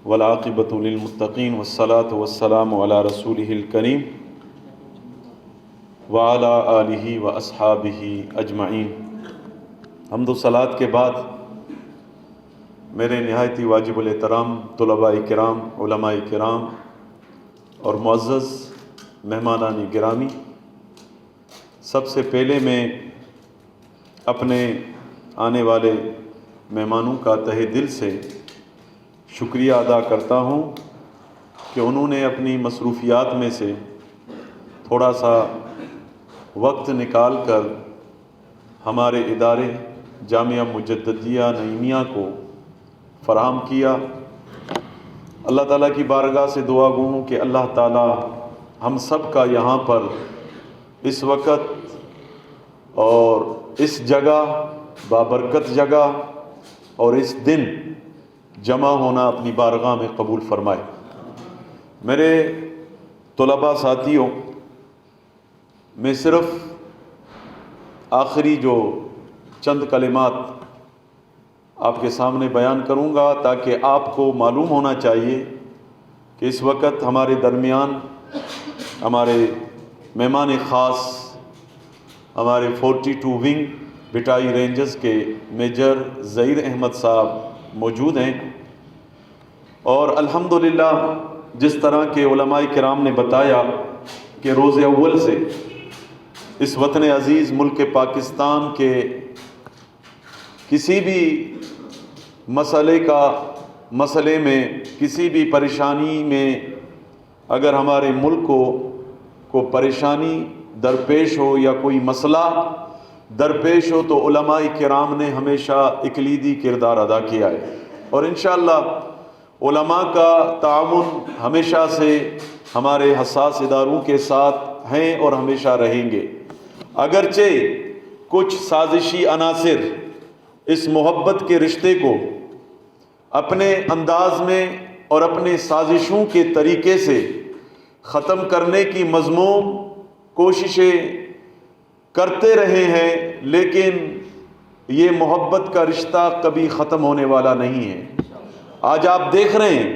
والعاقبۃ للمتقین والصلاۃ والسلام علی رسولہ الکریم وعلی آلہ واصحابہ اجمعین۔ حمد و صلوات کے بعد میرے نہایت واجب الاحترام طلباء کرام، علماء کرام اور معزز مہمانان گرامی، سب سے پہلے میں اپنے آنے والے مہمانوں کا تہہ دل سے شکریہ ادا کرتا ہوں کہ انہوں نے اپنی مصروفیات میں سے تھوڑا سا وقت نکال کر ہمارے ادارے جامعہ مجددیہ نعیمیہ کو فراہم کیا۔ اللہ تعالیٰ کی بارگاہ سے دعا گو ہوں کہ اللہ تعالیٰ ہم سب کا یہاں پر اس وقت اور اس جگہ بابرکت جگہ اور اس دن جمع ہونا اپنی بارگاہ میں قبول فرمائے۔ میرے طلباء ساتھیوں، میں صرف آخری جو چند کلمات آپ کے سامنے بیان کروں گا تاکہ آپ کو معلوم ہونا چاہیے کہ اس وقت ہمارے درمیان ہمارے مہمان خاص ہمارے 42 ونگ بٹائی رینجرز کے میجر ظہیر احمد صاحب موجود ہیں، اور الحمدللہ جس طرح کے علماء کرام نے بتایا کہ روز اول سے اس وطن عزیز ملک پاکستان کے کسی بھی مسئلے میں کسی بھی پریشانی میں اگر ہمارے ملک کو پریشانی درپیش ہو یا کوئی مسئلہ درپیش ہو تو علماء کرام نے ہمیشہ کلیدی کردار ادا کیا ہے، اور انشاءاللہ علماء کا تعاون ہمیشہ سے ہمارے حساس اداروں کے ساتھ ہیں اور ہمیشہ رہیں گے۔ اگرچہ کچھ سازشی عناصر اس محبت کے رشتے کو اپنے انداز میں اور اپنے سازشوں کے طریقے سے ختم کرنے کی مذموم کوششیں کرتے رہے ہیں، لیکن یہ محبت کا رشتہ کبھی ختم ہونے والا نہیں ہے۔ آج آپ دیکھ رہے ہیں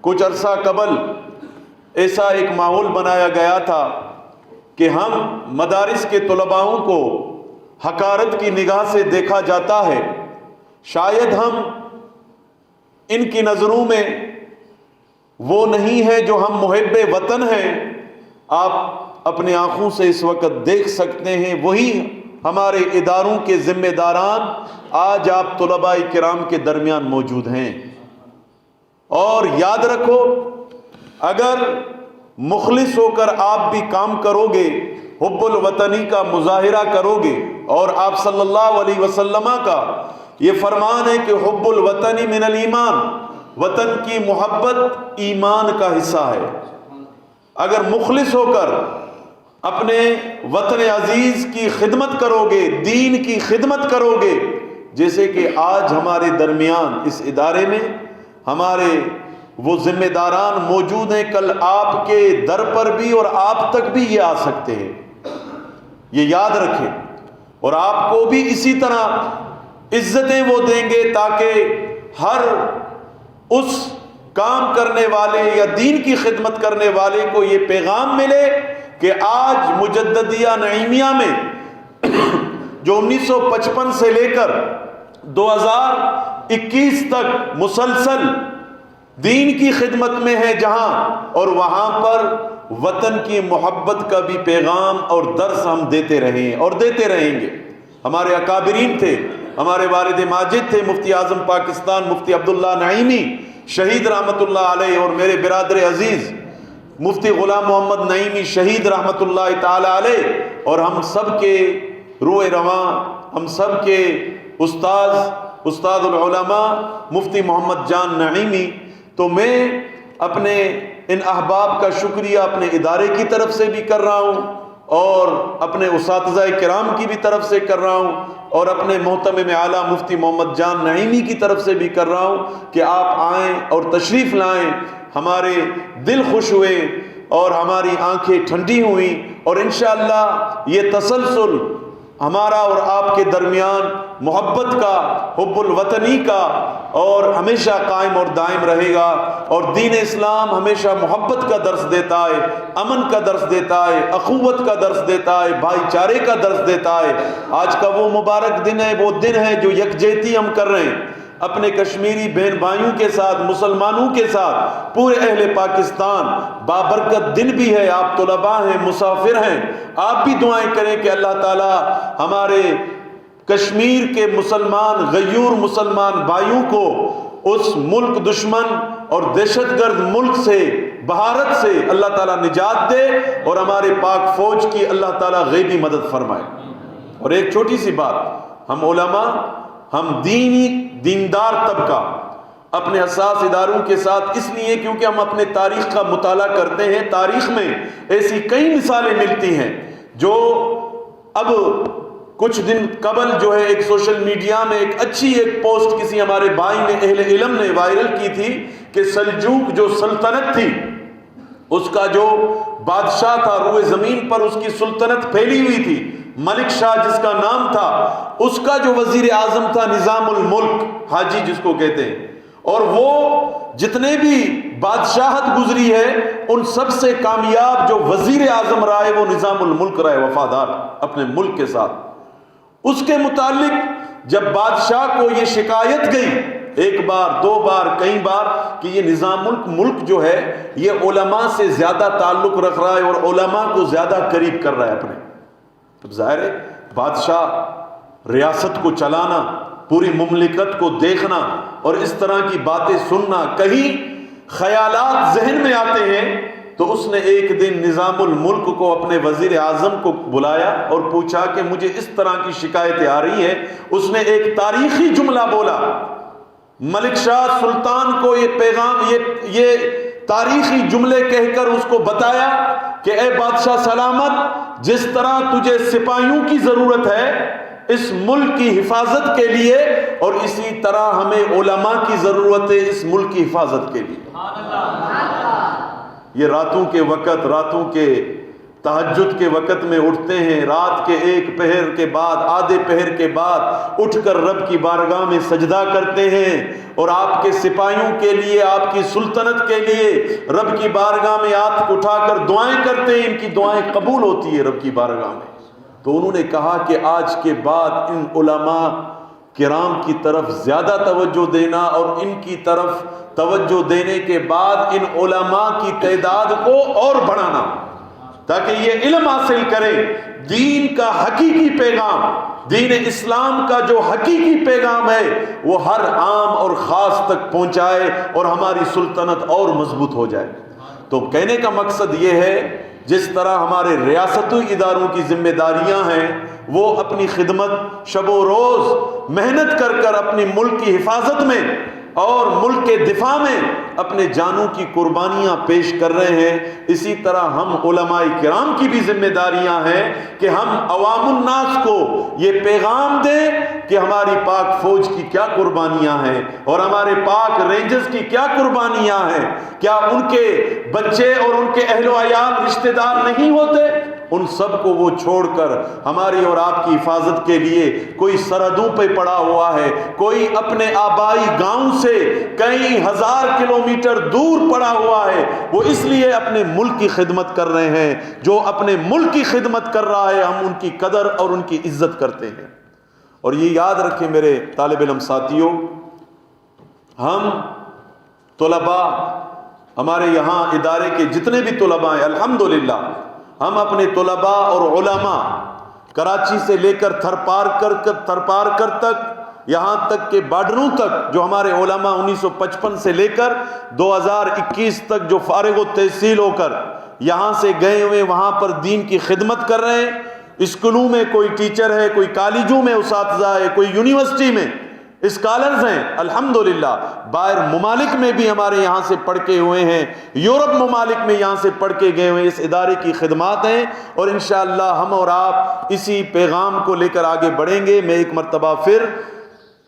کچھ عرصہ قبل ایسا ایک ماحول بنایا گیا تھا کہ ہم مدارس کے طلباؤں کو حقارت کی نگاہ سے دیکھا جاتا ہے، شاید ہم ان کی نظروں میں وہ نہیں ہے جو ہم محب وطن ہیں۔ آپ اپنے آنکھوں سے اس وقت دیکھ سکتے ہیں وہی ہمارے اداروں کے ذمہ داران آج آپ طلباء کرام کے درمیان موجود ہیں۔ اور یاد رکھو، اگر مخلص ہو کر آپ بھی کام کرو گے، حب الوطنی کا مظاہرہ کرو گے، اور آپ صلی اللہ علیہ وسلم کا یہ فرمان ہے کہ حب الوطنی من الایمان، وطن کی محبت ایمان کا حصہ ہے۔ اگر مخلص ہو کر اپنے وطن عزیز کی خدمت کرو گے، دین کی خدمت کرو گے، جیسے کہ آج ہمارے درمیان اس ادارے میں ہمارے وہ ذمہ داران موجود ہیں، کل آپ کے در پر بھی اور آپ تک بھی یہ آ سکتے ہیں، یہ یاد رکھیں، اور آپ کو بھی اسی طرح عزتیں وہ دیں گے تاکہ ہر اس کام کرنے والے یا دین کی خدمت کرنے والے کو یہ پیغام ملے کہ آج مجددیہ نعیمیہ میں جو 1955 سے لے کر 2021 تک مسلسل دین کی خدمت میں ہے جہاں، اور وہاں پر وطن کی محبت کا بھی پیغام اور درس ہم دیتے رہے ہیں اور دیتے رہیں گے۔ ہمارے اکابرین تھے، ہمارے والد ماجد تھے مفتی اعظم پاکستان مفتی عبداللہ نعیمی شہید رحمت اللہ علیہ، اور میرے برادر عزیز مفتی غلام محمد نعیمی شہید رحمت اللہ تعالی علیہ، اور ہم سب کے روح رواں، ہم سب کے استاد العلماء مفتی محمد جان نعیمی۔ تو میں اپنے ان احباب کا شکریہ اپنے ادارے کی طرف سے بھی کر رہا ہوں، اور اپنے اساتذہ کرام کی بھی طرف سے کر رہا ہوں، اور اپنے محتمم اعلیٰ مفتی محمد جان نعیمی کی طرف سے بھی کر رہا ہوں کہ آپ آئیں اور تشریف لائیں۔ ہمارے دل خوش ہوئے اور ہماری آنکھیں ٹھنڈی ہوئیں، اور انشاءاللہ یہ تسلسل ہمارا اور آپ کے درمیان محبت کا، حب الوطنی کا، اور ہمیشہ قائم اور دائم رہے گا۔ اور دین اسلام ہمیشہ محبت کا درس دیتا ہے، امن کا درس دیتا ہے، اخوت کا درس دیتا ہے، بھائی چارے کا درس دیتا ہے۔ آج کا وہ مبارک دن ہے، وہ دن ہے جو یکجہتی ہم کر رہے ہیں اپنے کشمیری بہن بھائیوں کے ساتھ، مسلمانوں کے ساتھ، پورے اہل پاکستان۔ بابرکت دن بھی ہے، آپ طلباء ہیں، مسافر ہیں، آپ بھی دعائیں کریں کہ اللہ تعالی ہمارے کشمیر کے مسلمان، غیور مسلمان بھائیوں کو اس ملک دشمن اور دہشت گرد ملک سے، بھارت سے اللہ تعالیٰ نجات دے، اور ہمارے پاک فوج کی اللہ تعالیٰ غیبی مدد فرمائے۔ اور ایک چھوٹی سی بات، ہم علماء، ہم دیندار طبقہ اپنے حساس اداروں کے ساتھ اس لیے کیونکہ ہم اپنے تاریخ کا مطالعہ کرتے ہیں۔ تاریخ میں ایسی کئی مثالیں ملتی ہیں جو اب کچھ دن قبل جو ہے ایک سوشل میڈیا میں ایک اچھی پوسٹ کسی ہمارے بھائی نے، اہل علم نے وائرل کی تھی کہ سلجوق جو سلطنت تھی، اس کا جو بادشاہ تھا، روئے زمین پر اس کی سلطنت پھیلی ہوئی تھی، ملک شاہ جس کا نام تھا، اس کا جو وزیر اعظم تھا نظام الملک، حاجی جس کو کہتے ہیں، اور وہ جتنے بھی بادشاہت گزری ہے ان سب سے کامیاب جو وزیر اعظم رہا ہے وہ نظام الملک رہا ہے، وفادار اپنے ملک کے ساتھ۔ اس کے متعلق جب بادشاہ کو یہ شکایت گئی، ایک بار، دو بار، کئی بار، کہ یہ نظام ملک جو ہے یہ علماء سے زیادہ تعلق رکھ رہا ہے اور علماء کو زیادہ قریب کر رہا ہے اپنے، تو ظاہر ہے بادشاہ ریاست کو چلانا، پوری مملکت کو دیکھنا اور اس طرح کی باتیں سننا، کہیں خیالات ذہن میں آتے ہیں، تو اس نے ایک دن نظام الملک کو، اپنے وزیر اعظم کو بلایا اور پوچھا کہ مجھے اس طرح کی شکایتیں آ رہی ہیں۔ اس نے ایک تاریخی جملہ بولا، ملک شاہ سلطان کو یہ پیغام، یہ تاریخی جملے کہہ کر اس کو بتایا کہ اے بادشاہ سلامت، جس طرح تجھے سپاہیوں کی ضرورت ہے اس ملک کی حفاظت کے لیے، اور اسی طرح ہمیں علماء کی ضرورت ہے اس ملک کی حفاظت کے لیے۔ یہ راتوں کے وقت، راتوں کے تہجد کے وقت میں اٹھتے ہیں، رات کے ایک پہر کے بعد، آدھے پہر کے بعد اٹھ کر رب کی بارگاہ میں سجدہ کرتے ہیں، اور آپ کے سپاہیوں کے لیے، آپ کی سلطنت کے لیے رب کی بارگاہ میں ہاتھ اٹھا کر دعائیں کرتے ہیں۔ ان کی دعائیں قبول ہوتی ہے رب کی بارگاہ میں۔ تو انہوں نے کہا کہ آج کے بعد ان علماء کرام کی طرف زیادہ توجہ دینا، اور ان کی طرف توجہ دینے کے بعد ان علماء کی تعداد کو اور بڑھانا، تاکہ یہ علم حاصل کریں، دین کا حقیقی پیغام، دین اسلام کا جو حقیقی پیغام ہے وہ ہر عام اور خاص تک پہنچائے اور ہماری سلطنت اور مضبوط ہو جائے۔ تو کہنے کا مقصد یہ ہے، جس طرح ہمارے ریاستی اداروں کی ذمہ داریاں ہیں، وہ اپنی خدمت شب و روز محنت کر کر اپنی ملک کی حفاظت میں اور ملک کے دفاع میں اپنے جانوں کی قربانیاں پیش کر رہے ہیں، اسی طرح ہم علماء کرام کی بھی ذمہ داریاں ہیں کہ ہم عوام الناس کو یہ پیغام دیں کہ ہماری پاک فوج کی کیا قربانیاں ہیں اور ہمارے پاک رینجرز کی کیا قربانیاں ہیں۔ کیا ان کے بچے اور ان کے اہل و عیال رشتہ دار نہیں ہوتے؟ ان سب کو وہ چھوڑ کر ہماری اور آپ کی حفاظت کے لیے کوئی سرحدوں پہ پڑا ہوا ہے، کوئی اپنے آبائی گاؤں سے کئی ہزار کلومیٹر دور پڑا ہوا ہے، وہ اس لیے اپنے ملک کی خدمت کر رہے ہیں۔ جو اپنے ملک کی خدمت کر رہا ہے ہم ان کی قدر اور ان کی عزت کرتے ہیں۔ اور یہ یاد رکھیں میرے طالب علم ساتھیوں، ہم طلباء، ہمارے یہاں ادارے کے جتنے بھی طلباء ہیں، الحمدللہ ہم اپنے طلباء اور علماء کراچی سے لے کر تھرپارکر تک، یہاں تک کہ بارڈروں تک، جو ہمارے علماء 1955 سے لے کر 2021 تک جو فارغ و تحصیل ہو کر یہاں سے گئے ہوئے وہاں پر دین کی خدمت کر رہے ہیں۔ اسکولوں میں کوئی ٹیچر ہے، کوئی کالجوں میں اساتذہ ہے، کوئی یونیورسٹی میں اسکالرز ہیں، الحمدللہ باہر ممالک میں بھی ہمارے یہاں سے پڑھ کے ہوئے ہیں، یورپ ممالک میں یہاں سے پڑھ کے گئے ہوئے، اس ادارے کی خدمات ہیں، اور انشاءاللہ ہم اور آپ اسی پیغام کو لے کر آگے بڑھیں گے۔ میں ایک مرتبہ پھر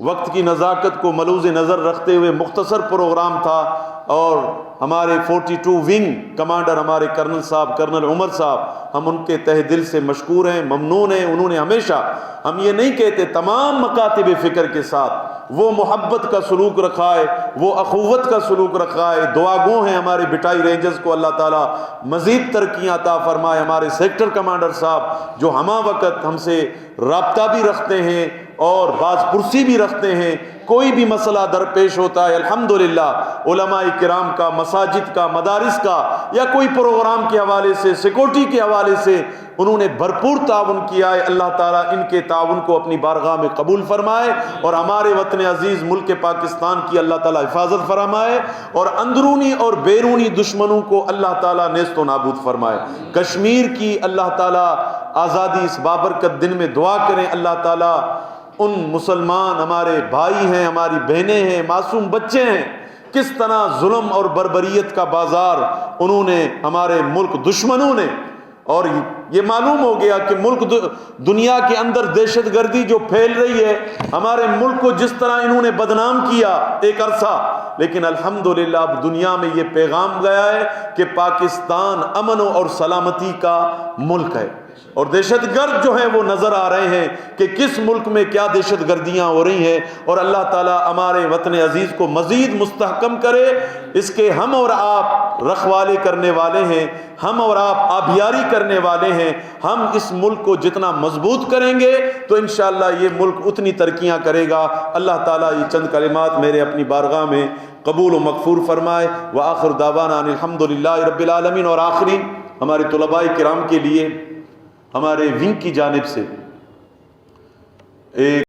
وقت کی نزاکت کو ملوز نظر رکھتے ہوئے، مختصر پروگرام تھا، اور ہمارے 42 ونگ کمانڈر ہمارے کرنل صاحب، کرنل عمر صاحب، ہم ان کے تہ دل سے مشکور ہیں، ممنون ہیں۔ انہوں نے ہمیشہ، ہم یہ نہیں کہتے، تمام مکاتب فکر کے ساتھ وہ محبت کا سلوک رکھا ہے، وہ اخوت کا سلوک رکھا ہے۔ دعا گو ہیں ہمارے بٹائی رینجرز کو اللہ تعالیٰ مزید ترقیاں عطا فرمائے۔ ہمارے سیکٹر کمانڈر صاحب جو ہمہ وقت ہم سے رابطہ بھی رکھتے ہیں اور باز پرسی بھی رکھتے ہیں، کوئی بھی مسئلہ درپیش ہوتا ہے الحمدللہ علماء کرام کا، مساجد کا، مدارس کا، یا کوئی پروگرام کے حوالے سے، سیکورٹی کے حوالے سے انہوں نے بھرپور تعاون کیا ہے۔ اللہ تعالیٰ ان کے تعاون کو اپنی بارگاہ میں قبول فرمائے اور ہمارے وطن عزیز ملک پاکستان کی اللہ تعالیٰ حفاظت فرمائے اور اندرونی اور بیرونی دشمنوں کو اللہ تعالیٰ نیست و نابود فرمائے۔ کشمیر کی اللہ تعالیٰ آزادی اس بابرکت دن میں دعا کریں، اللہ تعالیٰ ان مسلمان ہمارے بھائی ہیں، ہماری بہنیں ہیں، معصوم بچے ہیں، کس طرح ظلم اور بربریت کا بازار انہوں نے، ہمارے ملک دشمنوں نے، اور یہ معلوم ہو گیا کہ ملک دنیا کے اندر دہشت گردی جو پھیل رہی ہے، ہمارے ملک کو جس طرح انہوں نے بدنام کیا ایک عرصہ، لیکن الحمدللہ اب دنیا میں یہ پیغام گیا ہے کہ پاکستان امن اور سلامتی کا ملک ہے، اور دہشت گرد جو ہیں وہ نظر آ رہے ہیں کہ کس ملک میں کیا دہشت گردیاں ہو رہی ہیں، اور اللہ تعالیٰ ہمارے وطن عزیز کو مزید مستحکم کرے۔ اس کے ہم اور آپ رکھوالے کرنے والے ہیں، ہم اور آپ آبیاری کرنے والے ہیں۔ ہم اس ملک کو جتنا مضبوط کریں گے تو انشاءاللہ یہ ملک اتنی ترقیاں کرے گا۔ اللہ تعالیٰ یہ چند کلمات میرے اپنی بارگاہ میں قبول و مغفور فرمائے۔ وآخر دعوانا ان الحمدللہ رب العالمین۔ اور آخری ہمارے طلباء کرام کے لیے ہمارے ونگ کی جانب سے ایک